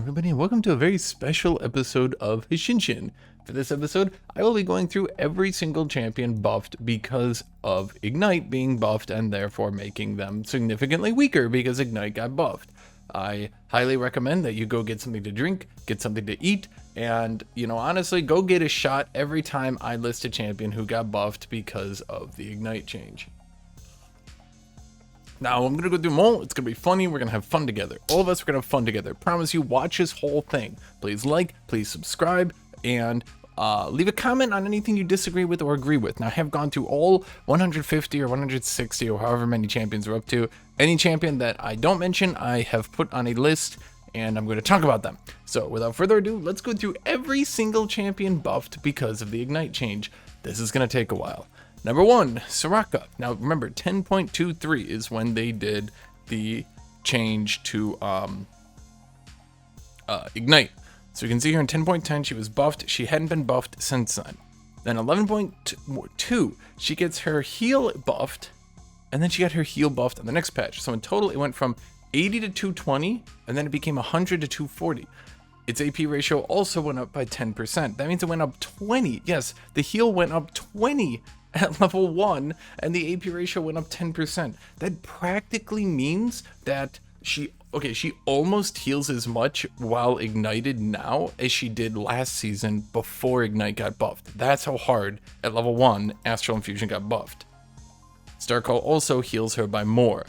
everybody, and welcome to a very special episode of Hashinshin. For this episode, I will be going through every single champion buffed because of Ignite being buffed and therefore making them significantly weaker because Ignite got buffed. I highly recommend that you go get something to drink, get something to eat, and, honestly, go get a shot every time I list a champion who got buffed because of the Ignite change. Now, I'm going to go through them all. It's going to be funny. We're going to have fun together. All of us are going to have fun together. Promise you, watch this whole thing. Please like, please subscribe, and leave a comment on anything you disagree with or agree with. Now, I have gone through all 150 or 160 or however many champions we're up to. Any champion that I don't mention, I have put on a list, and I'm going to talk about them. So, without further ado, let's go through every single champion buffed because of the Ignite change. This is going to take a while. Number 1, Soraka. Now remember, 10.23 is when they did the change to Ignite. So you can see here in 10.10 she was buffed. She hadn't been buffed since then. Then 11.2 she gets her heal buffed, and then she got her heal buffed on the next patch. So in total it went from 80 to 220, and then it became 100 to 240. Its AP ratio also went up by 10%. That means it went up 20. Yes, the heal went up 20 at level 1, and the AP ratio went up 10%. That practically means that she almost heals as much while ignited now as she did last season before Ignite got buffed. That's how hard at level 1 Astral Infusion got buffed. Star Call also heals her by more.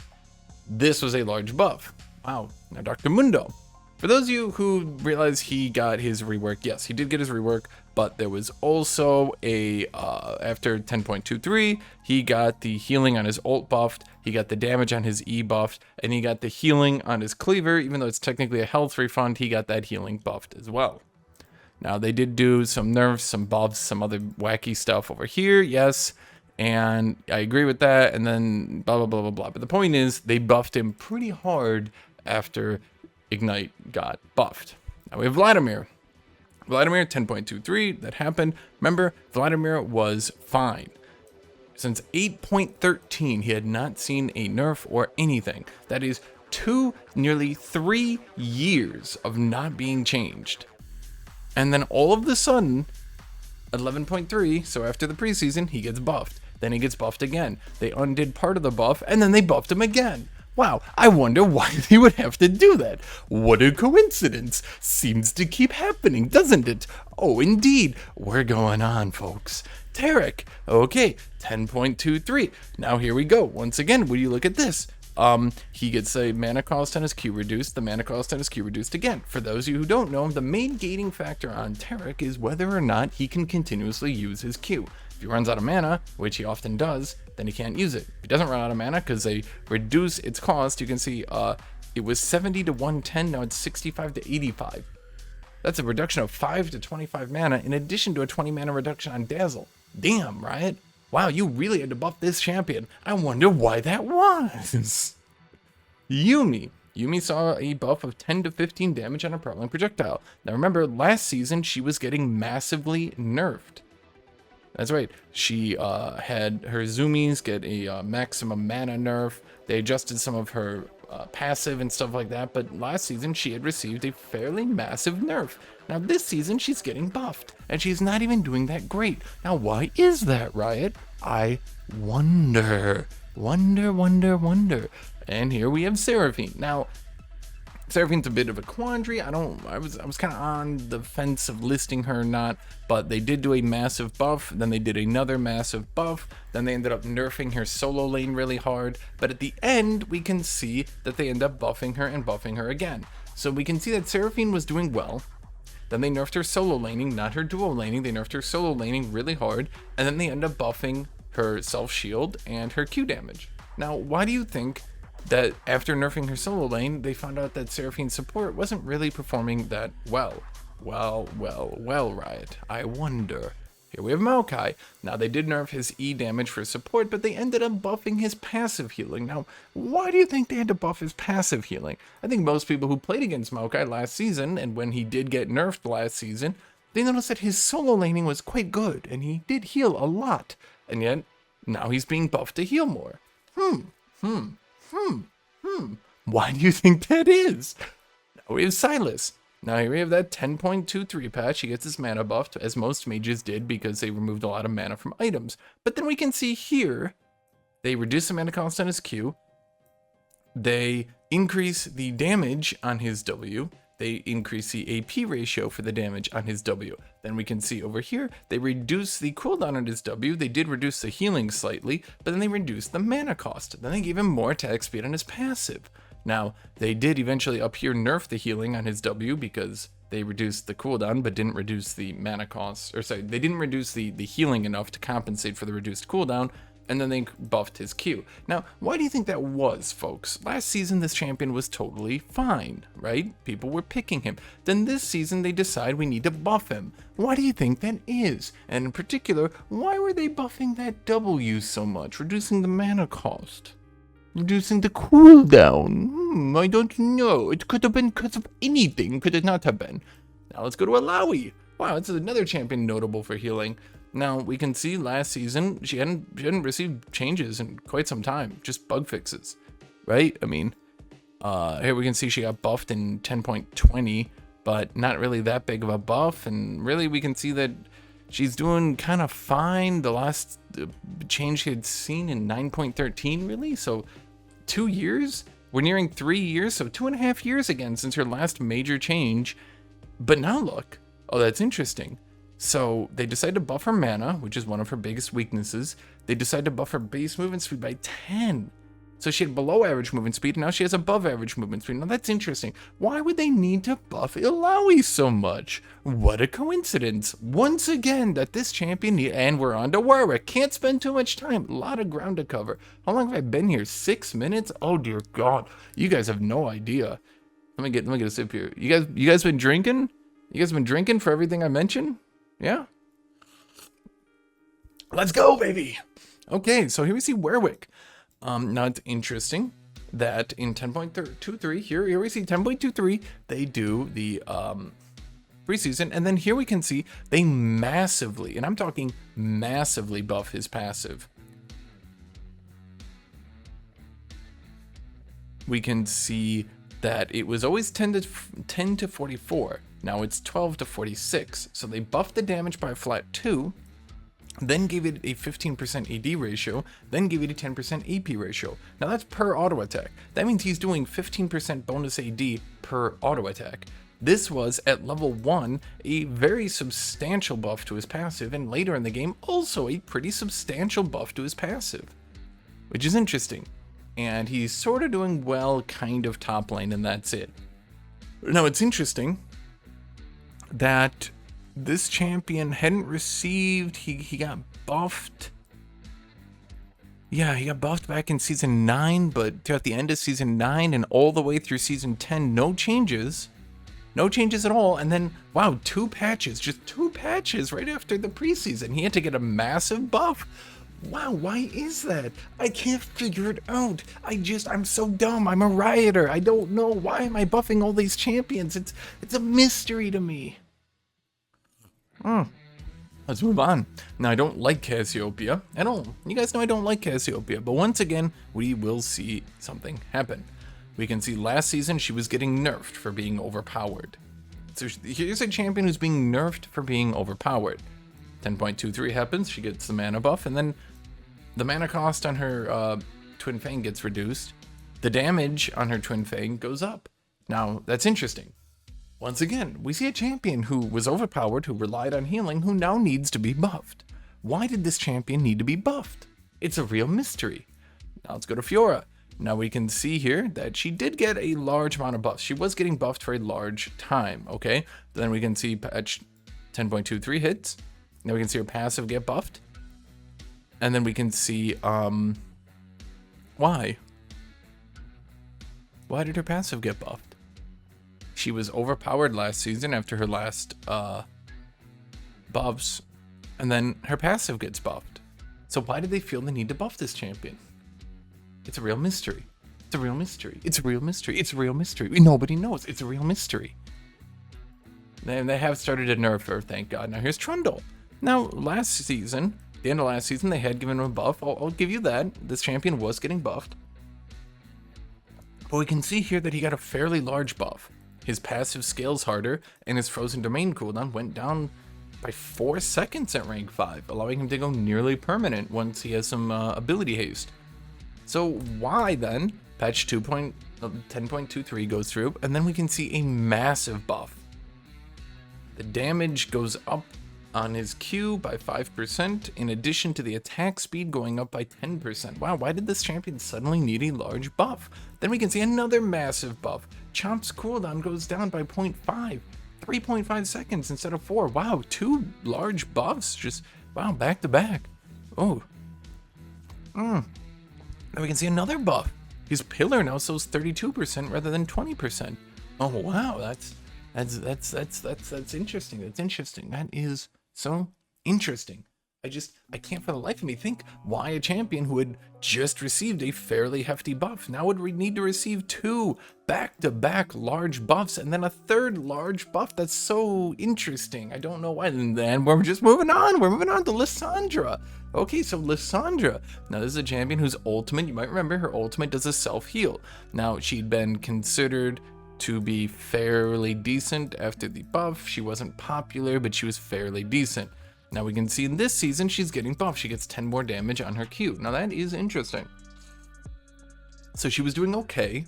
This was a large buff. Wow. Now Dr. Mundo. For those of you who realize he got his rework, yes, he did get his rework, but there was also a, after 10.23, he got the healing on his ult buffed, he got the damage on his E buffed, and he got the healing on his cleaver. Even though it's technically a health refund, he got that healing buffed as well. Now, they did do some nerfs, some buffs, some other wacky stuff over here, yes, and I agree with that, and then blah, blah, blah, blah, blah. But the point is, they buffed him pretty hard after Ignite got buffed. Now we have Vladimir. Vladimir 10.23, that happened. Remember, Vladimir was fine. Since 8.13, he had not seen a nerf or anything. That is nearly 3 years of not being changed. And then all of a sudden, 11.3, so after the preseason, he gets buffed. Then he gets buffed again. They undid part of the buff, and then they buffed him again. Wow, I wonder why they would have to do that. What a coincidence. Seems to keep happening, doesn't it? Oh, indeed. We're going on, folks. Tarek. Okay, 10.23. Now here we go. Once again, will you look at this? He gets a mana cost on his Q reduced. The mana cost on his Q reduced again. For those of you who don't know, the main gating factor on Tarek is whether or not he can continuously use his Q. If he runs out of mana, which he often does, then he can't use it. If he doesn't run out of mana because they reduce its cost, you can see it was 70 to 110, now it's 65 to 85. That's a reduction of 5 to 25 mana in addition to a 20 mana reduction on Dazzle. Damn, Riot. Wow, you really had to buff this champion. I wonder why that was. Yumi. Yumi saw a buff of 10 to 15 damage on a propelling projectile. Now remember, last season she was getting massively nerfed. That's right, she had her zoomies get a maximum mana nerf. They adjusted some of her passive and stuff like that, but last season she had received a fairly massive nerf. Now this season she's getting buffed, and she's not even doing that great. Now why is that, Riot? I wonder. Wonder. And here we have Seraphine. Now, Seraphine's a bit of a quandary. I was kind of on the fence of listing her or not, but they did do a massive buff, then they did another massive buff, then they ended up nerfing her solo lane really hard, but at the end, we can see that they end up buffing her and buffing her again. So we can see that Seraphine was doing well, then they nerfed her solo laning, not her duo laning, they nerfed her solo laning really hard, and then they end up buffing her self-shield and her Q damage. Now, why do you think that after nerfing her solo lane, they found out that Seraphine's support wasn't really performing that well? Well, Riot. I wonder. Here we have Maokai. Now, they did nerf his E damage for support, but they ended up buffing his passive healing. Now, why do you think they had to buff his passive healing? I think most people who played against Maokai last season, and when he did get nerfed last season, they noticed that his solo laning was quite good, and he did heal a lot. And yet, now he's being buffed to heal more. Why do you think that is? Now we have Silas. Now here we have that 10.23 patch. He gets his mana buffed, as most mages did, because they removed a lot of mana from items. But then we can see here, they reduce the mana cost on his Q. They increase the damage on his W. They increase the AP ratio for the damage on his W. Then we can see over here, they reduce the cooldown on his W. They did reduce the healing slightly, but then they reduced the mana cost. Then they gave him more attack speed on his passive. Now, they did eventually up here nerf the healing on his W because they reduced the cooldown but didn't reduce the mana cost. Or sorry, they didn't reduce the healing enough to compensate for the reduced cooldown, and then they buffed his Q. Now, why do you think that was, folks? Last season, this champion was totally fine, right? People were picking him. Then this season, they decide we need to buff him. Why do you think that is? And in particular, why were they buffing that W so much, reducing the mana cost? Reducing the cooldown? I don't know. It could have been because of anything. Could it not have been? Now let's go to Alawi. Wow, this is another champion notable for healing. Now we can see last season she hadn't received changes in quite some time, just bug fixes, right? I mean, here we can see she got buffed in 10.20, but not really that big of a buff, and really we can see that she's doing kind of fine. The last change she had seen in 9.13, really? So 2 years? We're nearing 3 years, so 2.5 years again since her last major change. But now look. Oh, that's interesting. So they decide to buff her mana, which is one of her biggest weaknesses. They decide to buff her base movement speed by 10. So she had below average movement speed, and now she has above average movement speed. Now that's interesting. Why would they need to buff Illaoi so much? What a coincidence. Once again, that this champion, and we're on to Warwick. Can't spend too much time. A lot of ground to cover. How long have I been here? 6 minutes? Oh dear God. You guys have no idea. Let me get a sip here. You guys been drinking? You guys been drinking for everything I mentioned? Yeah? Let's go, baby. Okay, so here we see Warwick. Now it's interesting that in 10.23, here we see 10.23, they do the preseason, and then here we can see they massively, and I'm talking massively, buff his passive. We can see that it was always 10 to 44. Now it's 12 to 46. So they buffed the damage by a flat 2. Then gave it a 15% AD ratio, then gave it a 10% AP ratio. Now that's per auto attack. That means he's doing 15% bonus AD per auto attack. This was, at level 1, a very substantial buff to his passive, and later in the game, also a pretty substantial buff to his passive. Which is interesting. And he's sort of doing well, kind of top lane, and that's it. Now it's interesting that this champion hadn't received, he got buffed. Yeah, he got buffed back in season 9, but throughout the end of season 9 and all the way through season 10, no changes. No changes at all. And then, wow, 2 patches, just 2 patches right after the preseason. He had to get a massive buff. Wow, why is that? I can't figure it out. I'm so dumb. I'm a rioter. I don't know. Why am I buffing all these champions? It's a mystery to me. Let's move on. Now, I don't like Cassiopeia at all. You guys know I don't like Cassiopeia, but once again, we will see something happen. We can see last season she was getting nerfed for being overpowered. So here's a champion who's being nerfed for being overpowered. 10.23 happens, she gets the mana buff, and then the mana cost on her Twin Fang gets reduced. The damage on her Twin Fang goes up. Now, that's interesting. Once again, we see a champion who was overpowered, who relied on healing, who now needs to be buffed. Why did this champion need to be buffed? It's a real mystery. Now let's go to Fiora. Now we can see here that she did get a large amount of buffs. She was getting buffed for a large time, okay? Then we can see patch 10.23 hits. Now we can see her passive get buffed. And then we can see, why? Why did her passive get buffed? She was overpowered last season after her last buffs, and then her passive gets buffed. So why did they feel the need to buff this champion? It's a real mystery. It's a real mystery. It's a real mystery. It's a real mystery. Nobody knows. It's a real mystery. And they have started to nerf her, thank God. Now here's Trundle. Now last season, the end of last season, they had given him a buff. I'll give you that. This champion was getting buffed. But we can see here that he got a fairly large buff. His passive scales harder, and his frozen domain cooldown went down by 4 seconds at rank 5, allowing him to go nearly permanent once he has some ability haste. So why then? Patch 10.23 goes through, and then we can see a massive buff. The damage goes up on his Q by 5%, in addition to the attack speed going up by 10%. Wow, why did this champion suddenly need a large buff? Then we can see another massive buff. Chomp's cooldown goes down by 0.5, 3.5 seconds instead of 4. Wow, 2 large buffs, just, wow, back to back. Oh. Then we can see another buff. His pillar now shows 32% rather than 20%. Oh wow, that's interesting. That's interesting. That is so interesting. I can't for the life of me think why a champion who had just received a fairly hefty buff now would need to receive 2 back-to-back large buffs and then a 3rd large buff. That's so interesting. I don't know why. And then we're just moving on. We're moving on to Lisandra. Okay, so Lisandra. Now this is a champion whose ultimate, you might remember, her ultimate does a self-heal. Now she'd been considered to be fairly decent after the buff. She wasn't popular, but she was fairly decent. Now we can see in this season, she's getting buffed. She gets 10 more damage on her Q. Now that is interesting. So she was doing okay.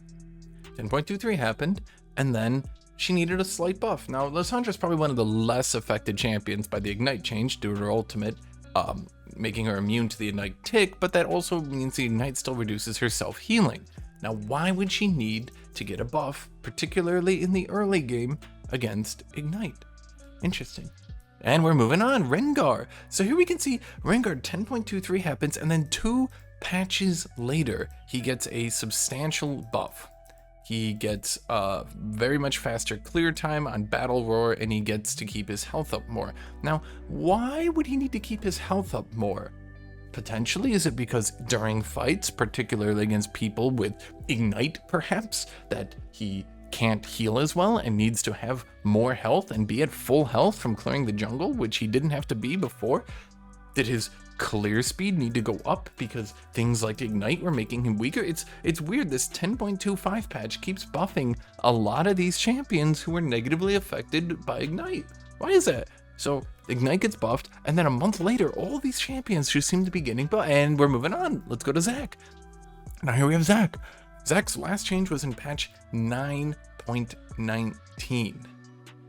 10.23 happened, and then she needed a slight buff. Now Lisandra's probably one of the less affected champions by the Ignite change due to her ultimate, making her immune to the Ignite tick, but that also means the Ignite still reduces her self-healing. Now why would she need to get a buff, particularly in the early game against Ignite? Interesting. And we're moving on, Rengar. So here we can see Rengar 10.23 happens, and then 2 patches later, he gets a substantial buff. He gets very much faster clear time on Battle Roar, and he gets to keep his health up more. Now, why would he need to keep his health up more? Potentially, is it because during fights, particularly against people with Ignite perhaps, that he can't heal as well and needs to have more health and be at full health from clearing the jungle, which he didn't have to be before? Did his clear speed need to go up because things like Ignite were making him weaker? It's weird. This 10.25 patch keeps buffing a lot of these champions who were negatively affected by Ignite. Why is that? So Ignite gets buffed, and then a month later, all these champions just seem to be getting buffed. And we're moving on. Let's go to Zac. Now here we have Zac. Zac's last change was in patch 9.19.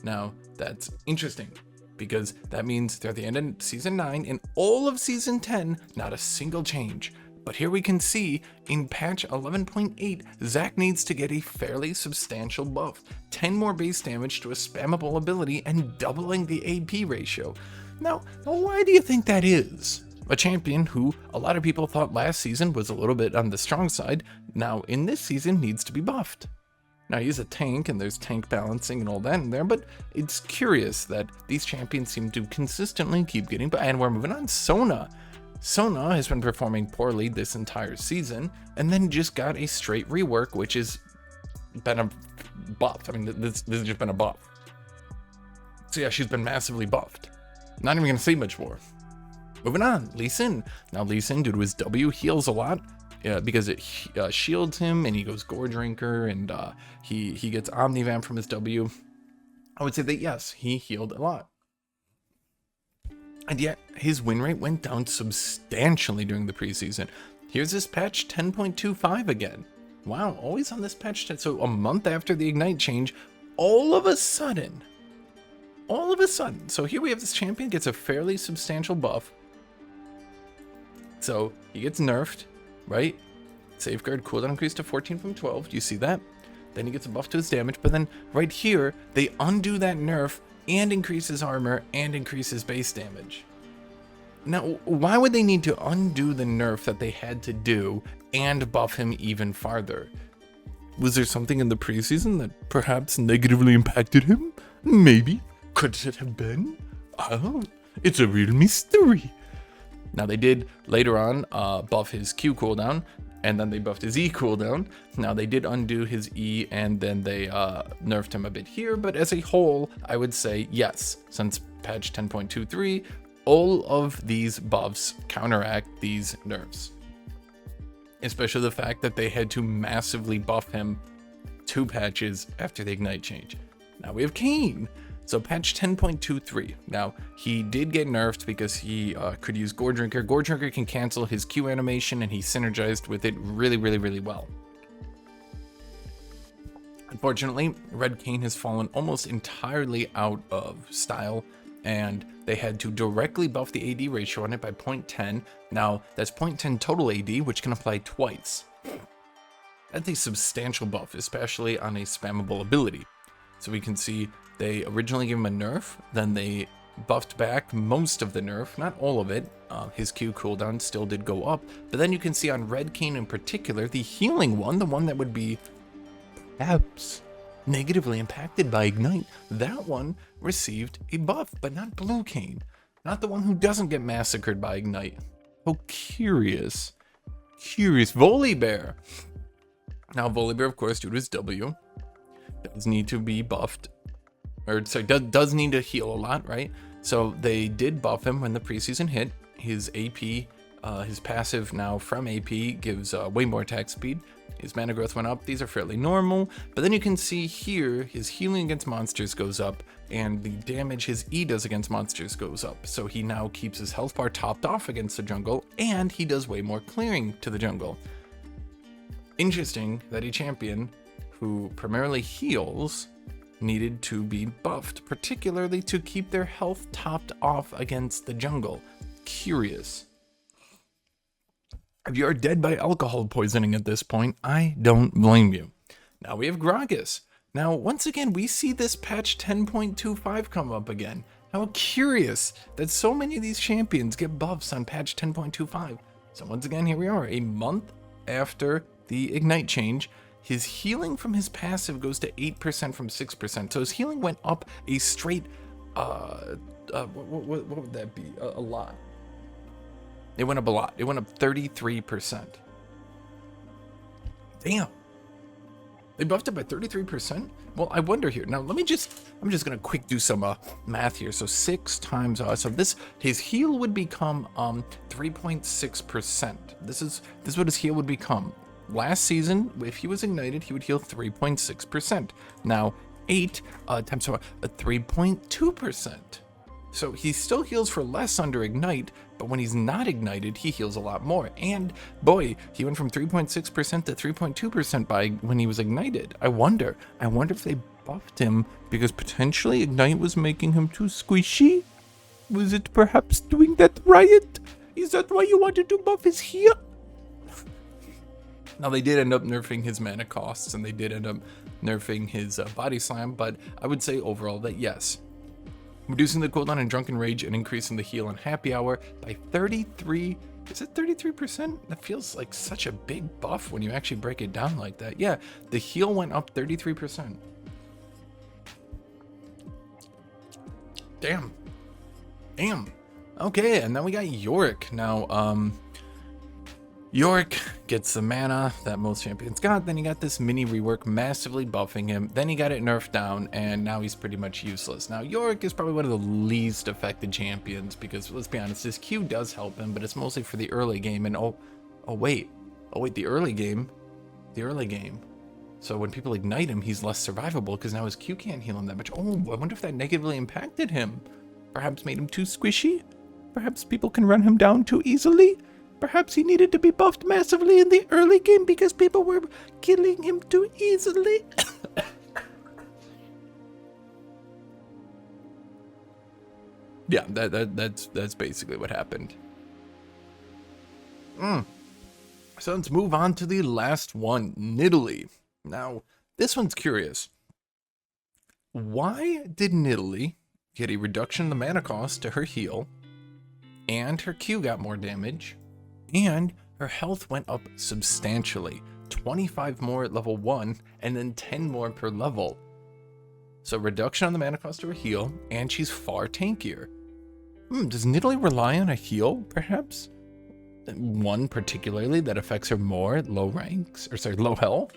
Now, that's interesting, because that means they're at the end of Season 9, and all of Season 10, not a single change. But here we can see, in patch 11.8, Zac needs to get a fairly substantial buff. 10 more base damage to a spammable ability, and doubling the AP ratio. Now, why do you think that is? A champion who a lot of people thought last season was a little bit on the strong side, now in this season needs to be buffed. Now he's a tank, and there's tank balancing and all that in there, but it's curious that these champions seem to consistently keep getting buffed. And we're moving on, Sona. Sona has been performing poorly this entire season, and then just got a straight rework, which has been a buff. I mean, this has just been a buff. So yeah, she's been massively buffed. Not even gonna say much more. Moving on, Lee Sin. Now Lee Sin, due to his W, heals a lot because it shields him, and he goes Gore Drinker, and he gets Omnivamp from his W. I would say that yes, he healed a lot. And yet, his win rate went down substantially during the preseason. Here's this patch 10.25 again. Wow, always on this patch. So a month after the Ignite change, all of a sudden, so here we have this champion gets a fairly substantial buff. So he gets nerfed, right? Safeguard cooldown increased to 14 from 12. Do you see that? Then he gets a buff to his damage, but then right here, they undo that nerf and increase his armor and increase his base damage. Now, why would they need to undo the nerf that they had to do and buff him even farther? Was there something in the preseason that perhaps negatively impacted him? Maybe. Could it have been? Oh, it's a real mystery. Now they did later on buff his Q cooldown, and then they buffed his E cooldown. Now they did undo his E, and then they nerfed him a bit here, but as a whole, I would say yes, since patch 10.23, all of these buffs counteract these nerfs. Especially the fact that they had to massively buff him 2 patches after the Ignite change. Now we have Kane. So patch 10.23. Now, he did get nerfed because he could use Gore Drinker. Gore Drinker can cancel his Q animation, and he synergized with it really, really, really well. Unfortunately, Red Kane has fallen almost entirely out of style, and they had to directly buff the AD ratio on it by 0.10. Now, that's 0.10 total AD, which can apply twice. That's a substantial buff, especially on a spammable ability. So we can see they originally gave him a nerf, then they buffed back most of the nerf, not all of it. His Q cooldown still did go up, but then you can see on Red Kane in particular, the healing one, the one that would be perhaps negatively impacted by Ignite, that one received a buff, but not Blue Kane, not the one who doesn't get massacred by Ignite. Oh, curious Volibear. Now Volibear, of course, due to his W, does need to be buffed, or sorry, does need to heal a lot, right? So they did buff him when the preseason hit. His AP, his passive now from AP gives way more attack speed. His mana growth went up. These are fairly normal, but then you can see here his healing against monsters goes up, and the damage his E does against monsters goes up. So he now keeps his health bar topped off against the jungle, and he does way more clearing to the jungle. Interesting that a champion who primarily heals needed to be buffed, particularly to keep their health topped off against the jungle. Curious. If you are dead by alcohol poisoning at this point, I don't blame you. Now we have Gragas. Now, once again, we see this patch 10.25 come up again. How curious that so many of these champions get buffs on patch 10.25. So once again, here we are, a month after the Ignite change. His healing from his passive goes to 8% from 6%. So his healing went up a straight, what would that be? A lot. It went up a lot. It went up 33%. Damn. They buffed it by 33%? Well, I wonder here. Now, I'm just going to quick do some math here. So 6 times, so his heal would become 3.6%. This is what his heal would become. Last season, if he was ignited, he would heal 3.6%. Now, 8 times 3.2%. So he still heals for less under Ignite, but when he's not ignited, he heals a lot more. And boy, he went from 3.6% to 3.2% by when he was ignited. I wonder if they buffed him because potentially Ignite was making him too squishy? Was it perhaps doing that, Riot? Is that why you wanted to buff his heal? Now, they did end up nerfing his mana costs, and they did end up nerfing his body slam, but I would say overall that yes. Reducing the cooldown in Drunken Rage and increasing the heal in Happy Hour by 33, is it 33%? That feels like such a big buff when you actually break it down like that. Yeah, the heal went up 33%. Damn. Okay, and then we got Yorick. Now, Yorick gets the mana that most champions got, then he got this mini rework massively buffing him, then he got it nerfed down, and now he's pretty much useless. Now, Yorick is probably one of the least affected champions, because let's be honest, his Q does help him, but it's mostly for the early game, and oh wait, the early game. So when people ignite him, he's less survivable, because now his Q can't heal him that much. Oh, I wonder if that negatively impacted him. Perhaps made him too squishy? Perhaps people can run him down too easily? Perhaps he needed to be buffed massively in the early game because people were killing him too easily. Yeah, that's basically what happened. So let's move on to the last one, Nidalee. Now, this one's curious. Why did Nidalee get a reduction in the mana cost to her heal, and her Q got more damage, and her health went up substantially, 25 more at level 1, and then 10 more per level. So reduction on the mana cost to her heal, and she's far tankier. Does Nidalee rely on a heal, perhaps? One particularly that affects her more at low health?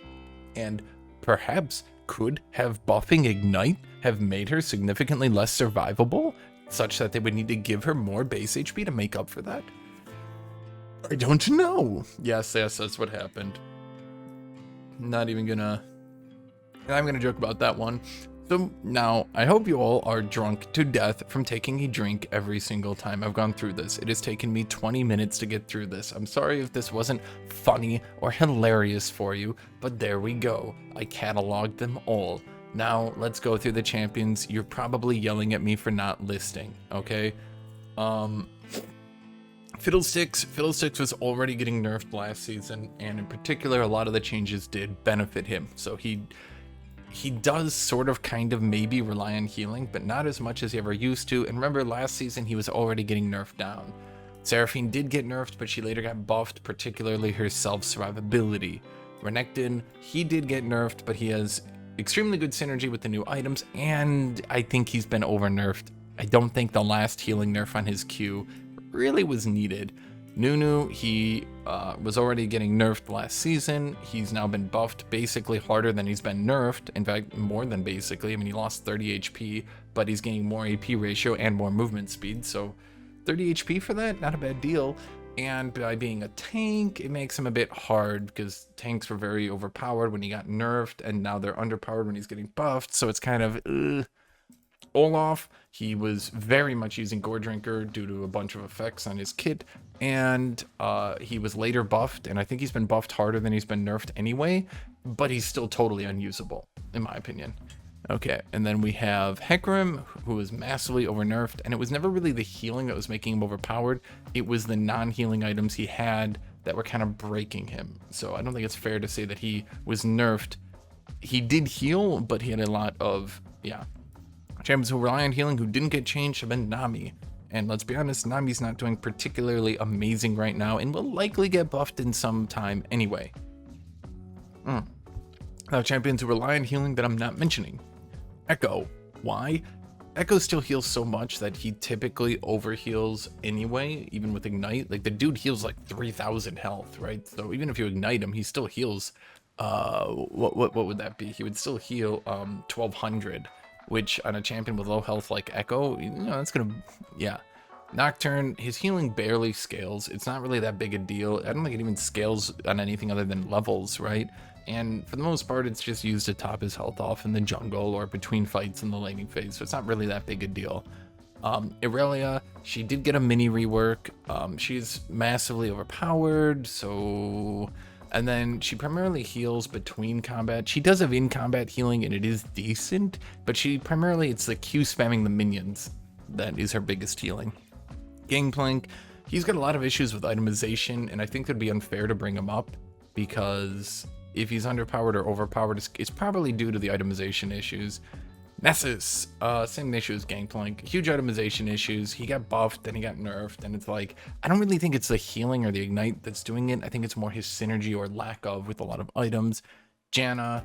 And perhaps could have buffing Ignite have made her significantly less survivable, such that they would need to give her more base HP to make up for that? I don't know. Yes, that's what happened. Not even gonna And I'm gonna joke about that one. So now, I hope you all are drunk to death from taking a drink every single time I've gone through this. It has taken me 20 minutes to get through this. I'm sorry if this wasn't funny or hilarious for you, but there we go. I cataloged them all. Now, let's go through the champions. You're probably yelling at me for not listing, okay? Fiddlesticks was already getting nerfed last season, and in particular, a lot of the changes did benefit him. So he does sort of kind of maybe rely on healing, but not as much as he ever used to. And remember, last season he was already getting nerfed down. Seraphine did get nerfed, but she later got buffed, particularly her self-survivability. Renekton, he did get nerfed, but he has extremely good synergy with the new items, and I think he's been over-nerfed. I don't think the last healing nerf on his Q really was needed. Nunu, he was already getting nerfed last season. He's now been buffed basically harder than he's been nerfed. In fact, more than basically. I mean, he lost 30 HP, but he's gaining more AP ratio and more movement speed. So 30 HP for that, not a bad deal. And by being a tank, it makes him a bit hard because tanks were very overpowered when he got nerfed, and now they're underpowered when he's getting buffed. So it's kind of Olaf, he was very much using Gore Drinker due to a bunch of effects on his kit, and he was later buffed, and I think he's been buffed harder than he's been nerfed anyway, but he's still totally unusable, in my opinion. Okay, and then we have Hecarim, who was massively over-nerfed, and it was never really the healing that was making him overpowered, it was the non-healing items he had that were kind of breaking him. So I don't think it's fair to say that he was nerfed. He did heal, but he had a lot of, champions who rely on healing who didn't get changed have been Nami. And let's be honest, Nami's not doing particularly amazing right now and will likely get buffed in some time anyway. Now, champions who rely on healing that I'm not mentioning. Echo. Why? Echo still heals so much that he typically overheals anyway, even with Ignite. Like, the dude heals like 3,000 health, right? So even if you Ignite him, he still heals, what would that be? He would still heal 1,200. Which on a champion with low health like Echo, that's gonna, Nocturne, his healing barely scales. It's not really that big a deal. I don't think it even scales on anything other than levels, right? And for the most part, it's just used to top his health off in the jungle or between fights in the laning phase, so it's not really that big a deal. Irelia, she did get a mini rework. She's massively overpowered, so... And then she primarily heals between combat. She does have in-combat healing, and it is decent, but she primarily, it's the Q spamming the minions that is her biggest healing. Gangplank, he's got a lot of issues with itemization, and I think it'd be unfair to bring him up, because if he's underpowered or overpowered, it's probably due to the itemization issues. Nessus, same issue as Gangplank, huge itemization issues. He got buffed, then he got nerfed, and it's like, I don't really think it's the healing or the Ignite that's doing it. I think it's more his synergy or lack of with a lot of items. Janna,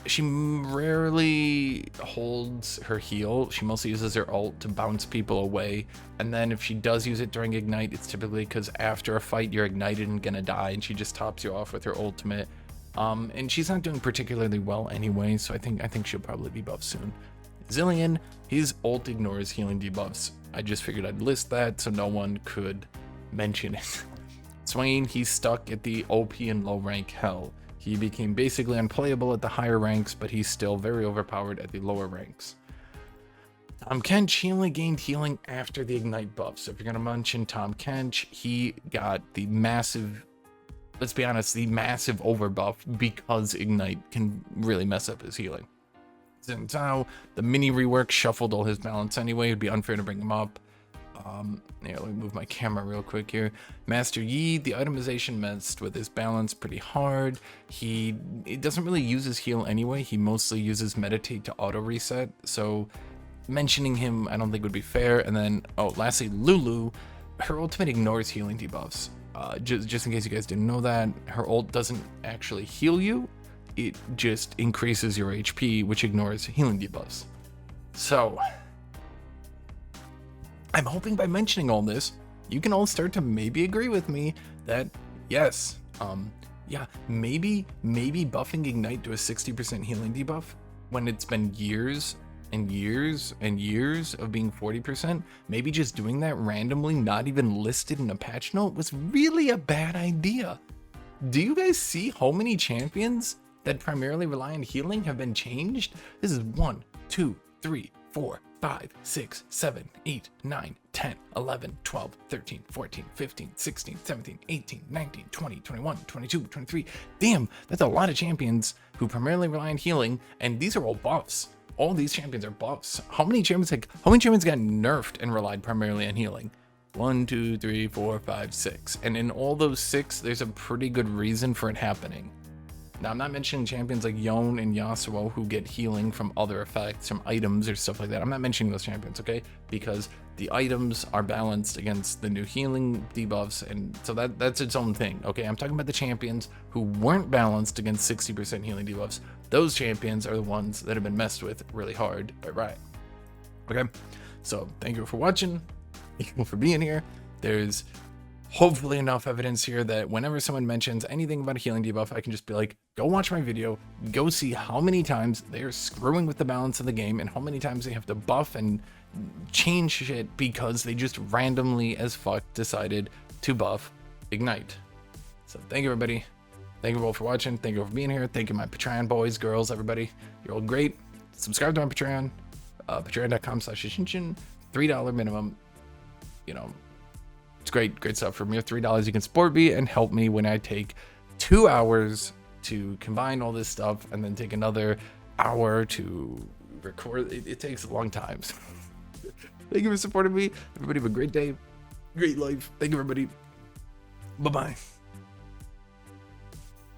she rarely holds her heal. She mostly uses her ult to bounce people away, and then if she does use it during Ignite, it's typically because after a fight you're ignited and gonna die, and she just tops you off with her ultimate. And she's not doing particularly well anyway, so I think she'll probably be buffed soon. Zillion, his ult ignores healing debuffs. I just figured I'd list that so no one could mention it. Swain, he's stuck at the OP and low rank hell. He became basically unplayable at the higher ranks, but he's still very overpowered at the lower ranks. Tom Kench, he only gained healing after the Ignite buff. So if you're gonna mention Tom Kench, he got the massive, let's be honest, the massive overbuff because Ignite can really mess up his healing. Zhao, the mini rework shuffled all his balance anyway. It'd be unfair to bring him up. Let me move my camera real quick here. Master Yi, the itemization messed with his balance pretty hard. He doesn't really use his heal anyway. He mostly uses meditate to auto reset. So mentioning him, I don't think would be fair. And then, lastly, Lulu, her ultimate ignores healing debuffs. Just in case you guys didn't know that, her ult doesn't actually heal you. It just increases your HP, which ignores healing debuffs. So, I'm hoping by mentioning all this, you can all start to maybe agree with me that, yes, maybe buffing Ignite to a 60% healing debuff when it's been years and years and years of being 40%, maybe just doing that randomly, not even listed in a patch note, was really a bad idea. Do you guys see how many champions that primarily rely on healing have been changed. This is 1, 2, 3, 4, 5, 6, 7, 8, 9, 10, 11, 12, 13, 14, 15, 16, 17, 18, 19, 20, 21, 22, 23. Damn, that's a lot of champions who primarily rely on healing, and these are all buffs. All these champions are buffs. How many champions got nerfed and relied primarily on healing? 1, 2, 3, 4, 5, 6. And in all those 6, there's a pretty good reason for it happening. Now, I'm not mentioning champions like Yone and Yasuo who get healing from other effects, from items or stuff like that. I'm not mentioning those champions, okay? Because the items are balanced against the new healing debuffs, and so that's its own thing, okay? I'm talking about the champions who weren't balanced against 60% healing debuffs. Those champions are the ones that have been messed with really hard by Riot, okay? So, thank you for watching. Thank you for being here. There's hopefully enough evidence here that whenever someone mentions anything about a healing debuff, I can just be like, go watch my video, go see how many times they're screwing with the balance of the game and how many times they have to buff and change shit because they just randomly as fuck decided to buff Ignite. So thank you, everybody. Thank you all for watching. Thank you all for being here. Thank you, my Patreon boys, girls, everybody. You're all great. Subscribe to my Patreon, patreon.com/Hashinshin, $3 minimum. You know, it's great stuff. For mere $3, you can support me and help me when I take 2 hours to combine all this stuff and then take another hour to record. It takes a long time. Thank you for supporting me. Everybody have a great day, great life. Thank you, everybody. Bye-bye.